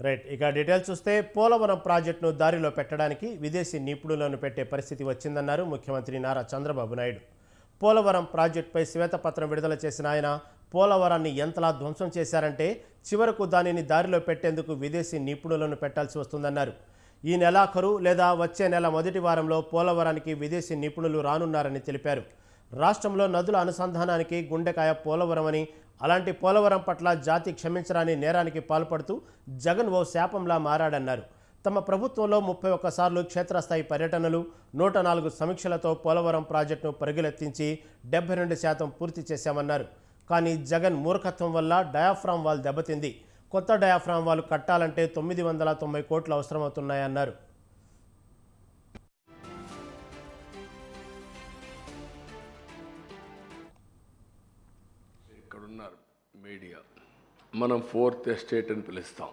Right. ఇక details చూస్తే పోలవరం ప్రాజెక్టును దారిలో పెట్టడానికి విదేశీ నిపుణులను పెట్టే పరిస్థితి వచ్చిందన్నారు ముఖ్యమంత్రి నారా చంద్రబాబు నాయుడు. పోలవరం ప్రాజెక్టుపై శ్వేతపత్రం విడుదల చేసిన ఆయన పోలవరాన్ని ఎంతలా ధ్వంసం చేశారంటే చివరకు దానిని దారిలో పెట్టేందుకు విదేశీ నిపుణులను పెట్టాల్సి వస్తుందన్నారు. ఈ నెలాఖరు లేదా వచ్చే నెల మొదటి వారంలో పోలవరానికి విదేశీ నిపుణులు రానున్నారని తెలిపారు. రాష్ట్రంలో నదుల అనుసంధానానికి గుండెకాయ పోలవరం అని, అలాంటి పోలవరం పట్ల జాతి క్షమించరాని నేరానికి పాల్పడుతూ జగన్ ఓ శాపంలా మారాడన్నారు. తమ ప్రభుత్వంలో 31 సార్లు క్షేత్రస్థాయి పర్యటనలు, 104 సమీక్షలతో పోలవరం ప్రాజెక్టును పరుగులెత్తించి 72% పూర్తి చేశామన్నారు. కానీ జగన్ మూర్ఖత్వం వల్ల డయాఫ్రామ్ వాల్ దెబ్బతింది. కొత్త డయాఫ్రామ్ వాల్ కట్టాలంటే 990 కోట్లు అవసరమవుతున్నాయన్నారు. ఇక్కడున్నారు మీడియా, మనం ఫోర్త్ ఎస్టేట్ అని పిలుస్తాం.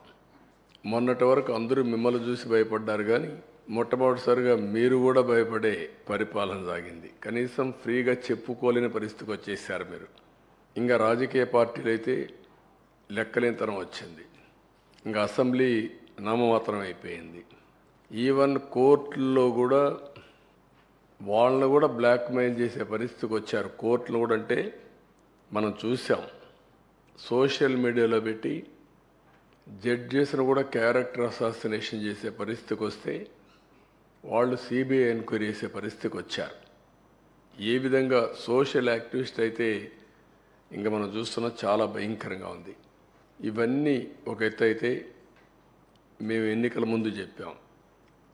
మొన్నటి వరకు అందరూ మిమ్మల్ని చూసి భయపడ్డారు, కానీ మొట్టమొదటిసారిగా మీరు కూడా భయపడే పరిపాలన సాగింది. కనీసం ఫ్రీగా చెప్పుకోలేని పరిస్థితికి వచ్చేసారు మీరు. ఇంకా రాజకీయ పార్టీలు అయితే లెక్కలేనితనం వచ్చింది. ఇంకా అసెంబ్లీ నామమాత్రం అయిపోయింది. ఈవెన్ కోర్టుల్లో కూడా వాళ్ళని కూడా బ్లాక్మెయిల్ చేసే పరిస్థితికి వచ్చారు. కోర్టులు కూడా అంటే మనం చూసాం, సోషల్ మీడియాలో పెట్టి జడ్జెస్ను కూడా క్యారెక్టర్ అసాసినేషన్ చేసే పరిస్థితికి వస్తే వాళ్ళు సిబిఐ ఎంక్వైరీ చేసే పరిస్థితికి వచ్చారు. ఏ విధంగా సోషల్ యాక్టివిస్ట్ అయితే ఇంకా మనం చూస్తున్నా చాలా భయంకరంగా ఉంది. ఇవన్నీ ఒక ఎత్తు అయితే, మేము ఎన్నికల ముందు చెప్పాం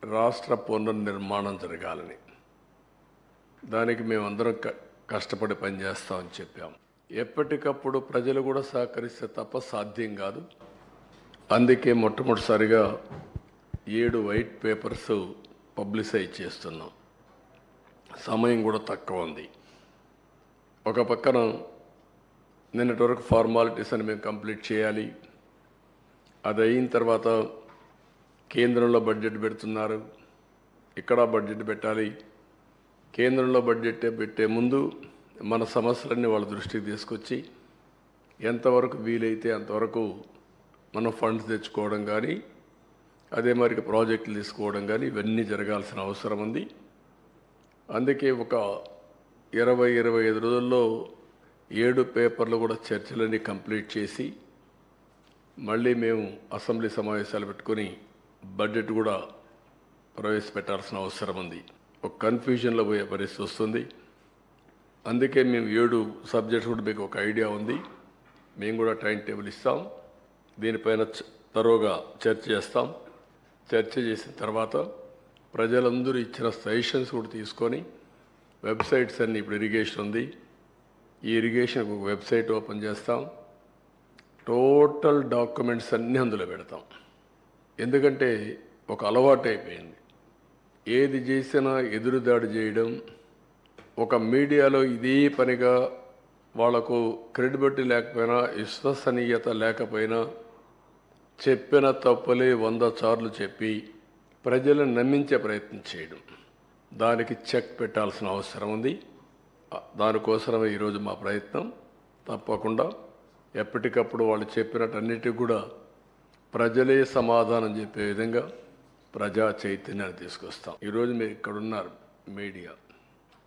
రాష్ట్ర పునర్నిర్మాణం జరగాలని. దానికి మేమందరం కష్టపడి పనిచేస్తామని చెప్పాం. ఎప్పటికప్పుడు ప్రజలు కూడా సహకరిస్తే తప్ప సాధ్యం కాదు. అందుకే మొట్టమొదటిసారిగా 7 వైట్ పేపర్స్ పబ్లిసైజ్ చేస్తున్నాం. సమయం కూడా తక్కువ ఉంది. ఒక పక్కన నిన్నటి వరకు ఫార్మాలిటీస్ అని మేము కంప్లీట్ చేయాలి. అది అయిన తర్వాత కేంద్రంలో బడ్జెట్ పెడుతున్నారు, ఇక్కడ బడ్జెట్ పెట్టాలి. కేంద్రంలో బడ్జెట్ పెట్టే ముందు మన సమస్యలన్నీ వాళ్ళ దృష్టికి తీసుకొచ్చి ఎంతవరకు వీలైతే అంతవరకు మనం ఫండ్స్ తెచ్చుకోవడం కానీ, అదే మరి ప్రాజెక్టులు తీసుకోవడం కానీ ఇవన్నీ జరగాల్సిన అవసరం ఉంది. అందుకే ఒక 20-25 రోజుల్లో 7 పేపర్లు కూడా చర్చలన్నీ కంప్లీట్ చేసి మళ్ళీ మేము అసెంబ్లీ సమావేశాలు పెట్టుకొని బడ్జెట్ కూడా ప్రవేశపెట్టాల్సిన అవసరం ఉంది. ఒక కన్ఫ్యూజన్లో పోయే పరిస్థితి వస్తుంది. అందుకే మేము 7 సబ్జెక్ట్స్ కూడా మీకు ఒక ఐడియా ఉంది. మేము కూడా టైం టేబుల్ ఇస్తాం. దీనిపైన తరోగా చర్చ చేస్తాం. చర్చ చేసిన తర్వాత ప్రజలందరూ ఇచ్చిన సజెషన్స్ కూడా తీసుకొని వెబ్సైట్స్ అన్నీ, ఇప్పుడు ఇరిగేషన్ ఉంది, ఈ ఇరిగేషన్కి ఒక వెబ్సైట్ ఓపెన్ చేస్తాం. టోటల్ డాక్యుమెంట్స్ అన్నీ అందులో పెడతాం. ఎందుకంటే ఒక అలవాటు అయిపోయింది, ఏది చేసినా ఎదురుదాడి చేయడం. ఒక మీడియాలో ఇదే పనిగా వాళ్లకు క్రెడిబిలిటీ లేకపోయినా, విశ్వసనీయత లేకపోయినా చెప్పిన తప్పులే 100 సార్లు చెప్పి ప్రజలను నమ్మించే ప్రయత్నం చేయడం. దానికి చెక్ పెట్టాల్సిన అవసరం ఉంది. దానికోసమే ఈరోజు మా ప్రయత్నం. తప్పకుండా ఎప్పటికప్పుడు వాళ్ళు చెప్పినట్టన్నిటికీ కూడా ప్రజలే సమాధానం చెప్పే విధంగా ప్రజా చైతన్యాన్ని తీసుకొస్తాం. ఈరోజు మీరు ఇక్కడున్నారు మీడియా,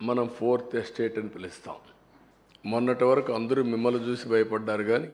మనం ఫోర్త్ ఎస్టేట్ అని పిలుస్తాం. మొన్నటి వరకు అందరూ మిమ్మల్ని చూసి భయపడ్డారు, కానీ